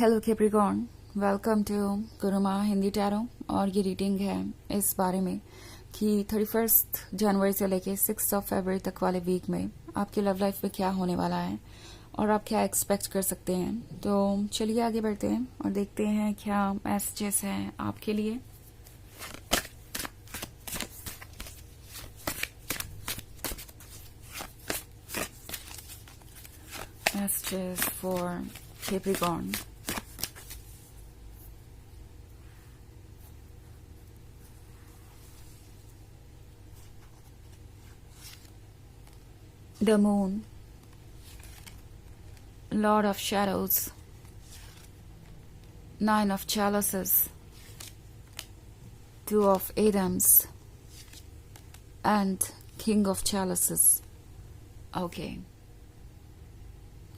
Hello Capricorn, welcome to Guruma Hindi tarot. और ये reading है इस बारे में कि 31 जनवरी से लेके 6 फरवरी तक वाले वीक में आपकी लव लाइफ में क्या होने वाला है और आप क्या एक्सपेक्ट कर सकते हैं। तो चलिए आगे बढ़ते हैं और देखते हैं क्या मैसेजेस हैं आपके लिए। Messages for Capricorn. The Moon, Lord of Shadows, Nine of Chalices, Two of Adams, and King of Chalices. Okay.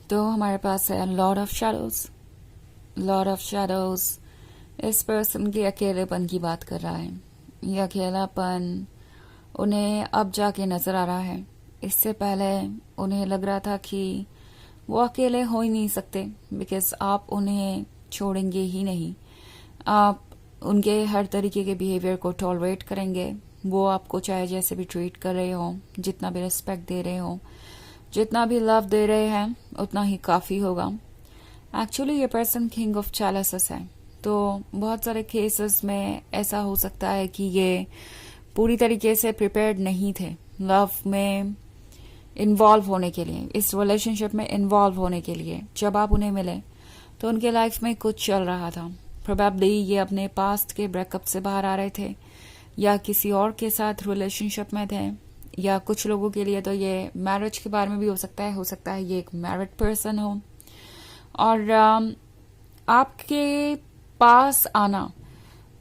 तो हमारे पास है Lord of shadows. Lord of shadows इस पर्सन के अकेलेपन की बात कर रहा है। ये अकेलापन उन्हें अब जाके नजर आ रहा है। इससे पहले उन्हें लग रहा था कि वो अकेले हो ही नहीं सकते, बिकॉज आप उन्हें छोड़ेंगे ही नहीं। आप उनके हर तरीके के बिहेवियर को टॉलरेट करेंगे। वो आपको चाहे जैसे भी ट्रीट कर रहे हो, जितना भी रिस्पेक्ट दे रहे हो, जितना भी लव दे रहे हैं, उतना ही काफी होगा। एक्चुअली ये पर्सन किंग ऑफ चैलिसेस है, तो बहुत सारे केसेस में ऐसा हो सकता है कि ये पूरी तरीके से प्रिपेयर्ड नहीं थे लव में इन्वॉल्व होने के लिए, इस रिलेशनशिप में इन्वॉल्व होने के लिए। जब आप उन्हें मिले तो उनके लाइफ में कुछ चल रहा था। प्रोबेबली ये अपने पास्ट के ब्रेकअप से बाहर आ रहे थे या किसी और के साथ रिलेशनशिप में थे, या कुछ लोगों के लिए तो ये मैरिज के बारे में भी हो सकता है ये एक मैरिड पर्सन हो। और आपके पास आना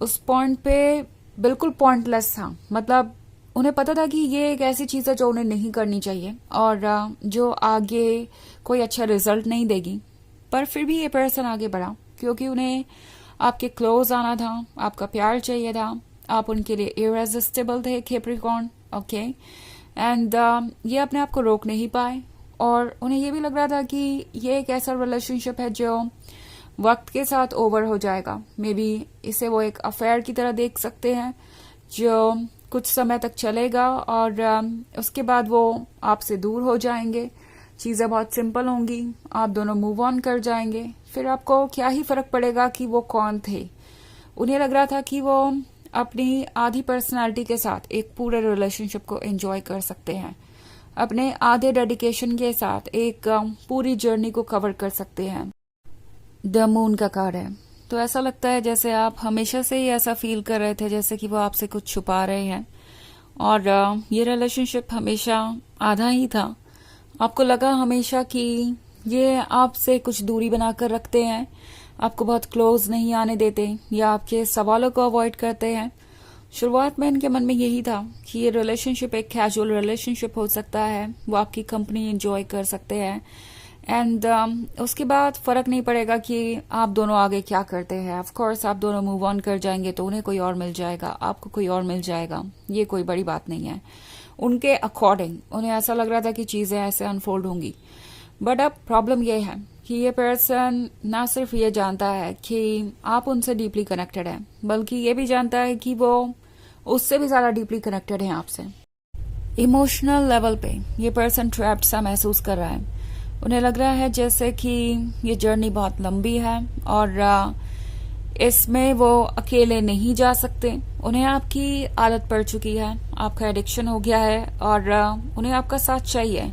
उस पॉइंट पे बिल्कुल पॉइंटलेस था। मतलब उन्हें पता था कि ये एक ऐसी चीज है जो उन्हें नहीं करनी चाहिए और जो आगे कोई अच्छा रिजल्ट नहीं देगी, पर फिर भी ये पर्सन आगे बढ़ा क्योंकि उन्हें आपके क्लोज आना था, आपका प्यार चाहिए था, आप उनके लिए इरेजिस्टिबल थे कैप्रिकॉर्न। ओके, एंड ये अपने आप को रोक नहीं पाए और उन्हें ये भी लग रहा था कि ये एक ऐसा रिलेशनशिप है जो वक्त के साथ ओवर हो जाएगा। मे बी इसे वो एक अफेयर की तरह देख सकते हैं जो कुछ समय तक चलेगा और उसके बाद वो आपसे दूर हो जाएंगे। चीजें बहुत सिंपल होंगी, आप दोनों मूव ऑन कर जाएंगे। फिर आपको क्या ही फर्क पड़ेगा कि वो कौन थे। उन्हें लग रहा था कि वो अपनी आधी पर्सनालिटी के साथ एक पूरे रिलेशनशिप को एंजॉय कर सकते हैं, अपने आधे डेडिकेशन के साथ एक पूरी जर्नी को कवर कर सकते हैं। द मून का कार्ड है, तो ऐसा लगता है जैसे आप हमेशा से ही ऐसा फील कर रहे थे जैसे कि वो आपसे कुछ छुपा रहे हैं और ये रिलेशनशिप हमेशा आधा ही था। आपको लगा हमेशा कि ये आपसे कुछ दूरी बनाकर रखते हैं, आपको बहुत क्लोज नहीं आने देते या आपके सवालों को अवॉइड करते हैं। शुरुआत में इनके मन में यही था कि ये रिलेशनशिप एक कैजुअल रिलेशनशिप हो सकता है, वो आपकी कंपनी एंजॉय कर सकते हैं एंड उसके बाद फर्क नहीं पड़ेगा कि आप दोनों आगे क्या करते हैं। ऑफ कोर्स आप दोनों मूव ऑन कर जाएंगे तो उन्हें कोई और मिल जाएगा, आपको कोई और मिल जाएगा, ये कोई बड़ी बात नहीं है। उनके अकॉर्डिंग उन्हें ऐसा लग रहा था कि चीजें ऐसे अनफोल्ड होंगी। बट अब प्रॉब्लम ये है कि ये पर्सन ना सिर्फ ये जानता है कि आप उनसे डीपली कनेक्टेड हैं, बल्कि ये भी जानता है कि वो उससे भी ज्यादा डीपली कनेक्टेड हैं आपसे। इमोशनल लेवल पे ये पर्सन ट्रैप्ड सा महसूस कर रहा है। उन्हें लग रहा है जैसे कि ये जर्नी बहुत लंबी है और इसमें वो अकेले नहीं जा सकते। उन्हें आपकी आदत पड़ चुकी है, आपका एडिक्शन हो गया है और उन्हें आपका साथ चाहिए।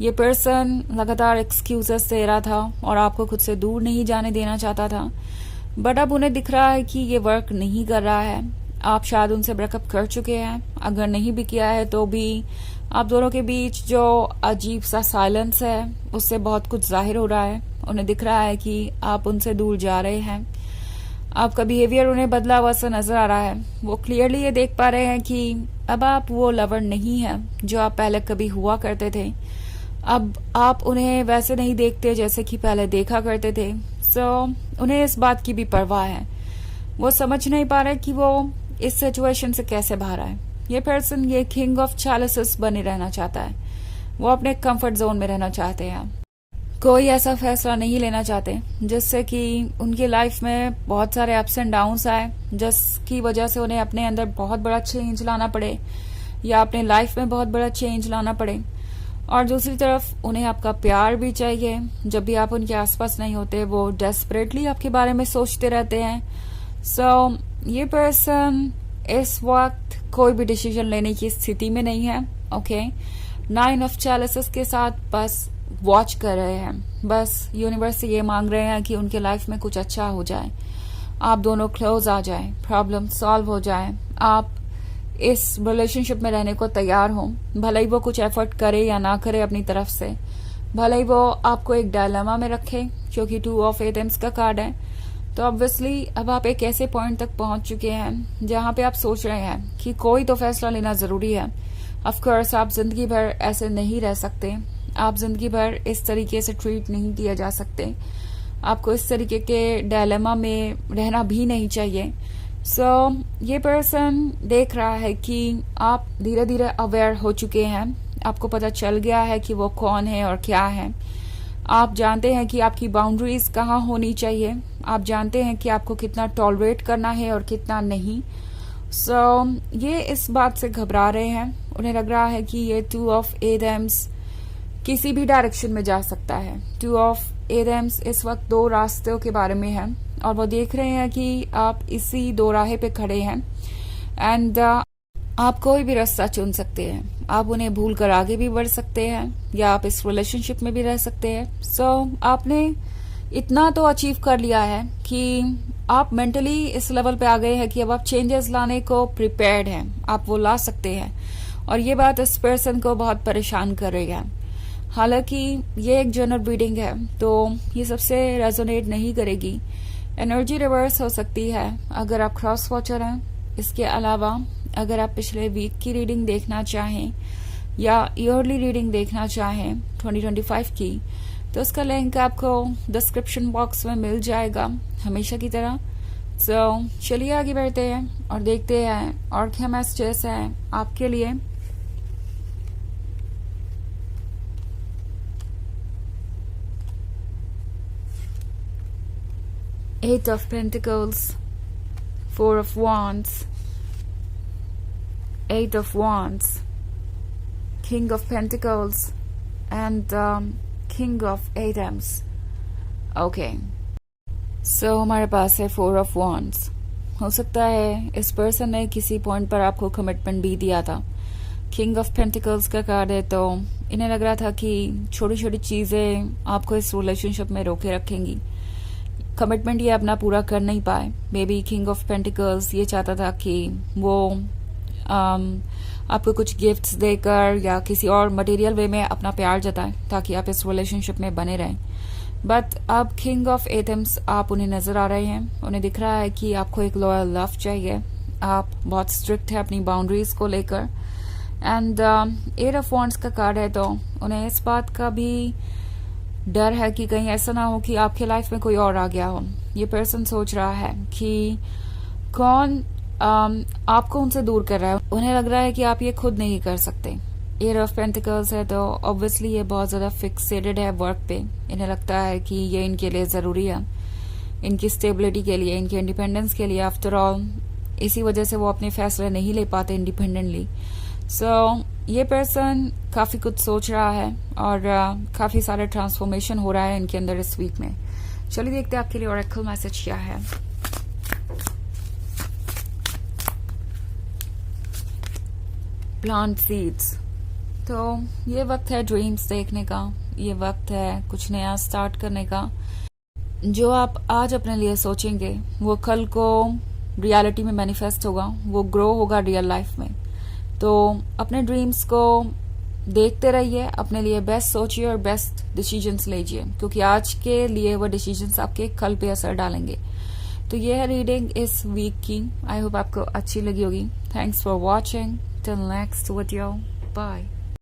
ये पर्सन लगातार एक्सक्यूजेस दे रहा था और आपको खुद से दूर नहीं जाने देना चाहता था, बट अब उन्हें दिख रहा है कि ये वर्क नहीं कर रहा है। आप शायद उनसे ब्रेकअप कर चुके हैं, अगर नहीं भी किया है तो भी आप दोनों के बीच जो अजीब सा साइलेंस है उससे बहुत कुछ जाहिर हो रहा है। उन्हें दिख रहा है कि आप उनसे दूर जा रहे हैं, आपका बिहेवियर उन्हें बदला हुआ सा नजर आ रहा है। वो क्लियरली ये देख पा रहे हैं कि अब आप वो लवर नहीं है जो आप पहले कभी हुआ करते थे। अब आप उन्हें वैसे नहीं देखते जैसे कि पहले देखा करते थे। सो उन्हें इस बात की भी परवाह है। वो समझ नहीं पा रहे कि वो इस सिचुएशन से कैसे बाहर आए। ये पर्सन ये किंग ऑफ चैलिसेस बने रहना चाहता है, वो अपने कंफर्ट जोन में रहना चाहते हैं। कोई ऐसा फैसला नहीं लेना चाहते जिससे कि उनकी लाइफ में बहुत सारे अप्स एंड डाउन्स आए, जिसकी वजह से उन्हें अपने अंदर बहुत बड़ा चेंज लाना पड़े या अपने लाइफ में बहुत बड़ा चेंज लाना पड़े। और दूसरी तरफ उन्हें आपका प्यार भी चाहिए। जब भी आप उनके आसपास नहीं होते वो डेस्परेटली आपके बारे में सोचते रहते हैं। सो ये पर्सन इस वक्त कोई भी डिसीजन लेने की स्थिति में नहीं है। ओके, 9 ऑफ चैलेंजेस के साथ बस वॉच कर रहे हैं, बस यूनिवर्स से ये मांग रहे हैं कि उनके लाइफ में कुछ अच्छा हो जाए, आप दोनों क्लोज आ जाए, प्रॉब्लम सॉल्व हो जाए, आप इस रिलेशनशिप में रहने को तैयार हो। भले ही वो कुछ एफर्ट करे या ना करे अपनी तरफ से, भले ही वो आपको एक डायलेमा में रखे, क्योंकि 2 ऑफ एथम्स का कार्ड है। तो ऑब्वियसली अब आप एक ऐसे पॉइंट तक पहुंच चुके हैं जहां पे आप सोच रहे हैं कि कोई तो फैसला लेना जरूरी है। ऑफकोर्स आप जिंदगी भर ऐसे नहीं रह सकते, आप जिंदगी भर इस तरीके से ट्रीट नहीं किया जा सकते, आपको इस तरीके के डायलेमा में रहना भी नहीं चाहिए। सो ये पर्सन देख रहा है कि आप धीरे धीरे अवेयर हो चुके हैं, आपको पता चल गया है कि वो कौन है और क्या है। आप जानते हैं कि आपकी बाउंड्रीज कहाँ होनी चाहिए, आप जानते हैं कि आपको कितना टॉलरेट करना है और कितना नहीं। सो ये इस बात से घबरा रहे हैं, उन्हें लग रहा है कि ये 2 ऑफ एथम्स किसी भी डायरेक्शन में जा सकता है। 2 ऑफ एथम्स इस वक्त 2 रास्तों के बारे में है और वो देख रहे हैं कि आप इसी 2 राहे पे खड़े हैं एंड आप कोई भी रास्ता चुन सकते हैं। आप उन्हें भूल कर आगे भी बढ़ सकते हैं या आप इस रिलेशनशिप में भी रह सकते हैं। सो आपने इतना तो अचीव कर लिया है कि आप मेंटली इस लेवल पे आ गए हैं कि अब आप चेंजेस लाने को प्रिपेयर्ड हैं, आप वो ला सकते हैं। और ये बात इस पर्सन को बहुत परेशान कर रही है। हालांकि ये एक जनरल रीडिंग है तो ये सबसे रेजोनेट नहीं करेगी, एनर्जी रिवर्स हो सकती है अगर आप क्रॉस वॉचर हैं। इसके अलावा अगर आप पिछले वीक की रीडिंग देखना चाहें या ईयरली रीडिंग देखना चाहें 2025 की, तो उसका लिंक आपको डिस्क्रिप्शन बॉक्स में मिल जाएगा हमेशा की तरह। तो चलिए आगे बढ़ते हैं और देखते हैं और क्या मैसेजेस हैं आपके लिए। Eight of Pentacles, 4 of Wands, 8 of Wands, King of Pentacles and King of Atems. Okay. So हमारे पास है 4 of Wands। हो सकता है इस पर्सन ने किसी पॉइंट पर आपको कमिटमेंट भी दिया था। किंग ऑफ पेंटिकल्स का कार्ड है तो इन्हें लग रहा था कि छोटी छोटी चीजें आपको इस रिलेशनशिप में रोके रखेंगी, कमिटमेंट ये अपना पूरा कर नहीं पाए। May be king of pentacles ये चाहता था कि वो आपको कुछ गिफ्ट्स देकर या किसी और मटेरियल वे में अपना प्यार जताए ताकि आप इस रिलेशनशिप में बने रहें। बट अब किंग ऑफ एथम्स आप उन्हें नजर आ रहे हैं, उन्हें दिख रहा है कि आपको एक लॉयल लव चाहिए, आप बहुत स्ट्रिक्ट है अपनी बाउंड्रीज को लेकर। एंड 8 ऑफ वॉन्ड्स का कार्ड है तो उन्हें इस बात का भी डर है कि कहीं ऐसा ना हो कि आपके लाइफ में कोई और आ गया हो। ये पर्सन सोच रहा है कि कौन आपको उनसे दूर कर रहा है। उन्हें लग रहा है कि आप ये खुद नहीं कर सकते। 8 ऑफ पेंटिकल्स है तो ऑब्वियसली ये बहुत ज्यादा फिक्सेटेड है वर्क पे। इन्हें लगता है कि ये इनके लिए जरूरी है, इनकी स्टेबिलिटी के लिए, इनके इंडिपेंडेंस के लिए। आफ्टर ऑल इसी वजह से वो अपने फैसले नहीं ले पाते इंडिपेंडेंटली। सो ये पर्सन काफी कुछ सोच रहा है और काफी सारे ट्रांसफॉर्मेशन हो रहा है इनके अंदर इस वीक में। चलिए देखते हैं आपके लिए ऑरेकल मैसेज क्या है। प्लांट सीड्स, तो ये वक्त है ड्रीम्स देखने का, ये वक्त है कुछ नया स्टार्ट करने का। जो आप आज अपने लिए सोचेंगे वो कल को रियलिटी में मैनिफेस्ट होगा, वो ग्रो होगा रियल लाइफ में। तो अपने ड्रीम्स को देखते रहिए, अपने लिए बेस्ट सोचिए और बेस्ट डिसीजंस लीजिए, क्योंकि आज के लिए वो डिसीजंस आपके कल पे असर डालेंगे। तो ये है रीडिंग इस वीक की। आई होप आपको अच्छी लगी होगी। Thanks for watching. Till next video, bye.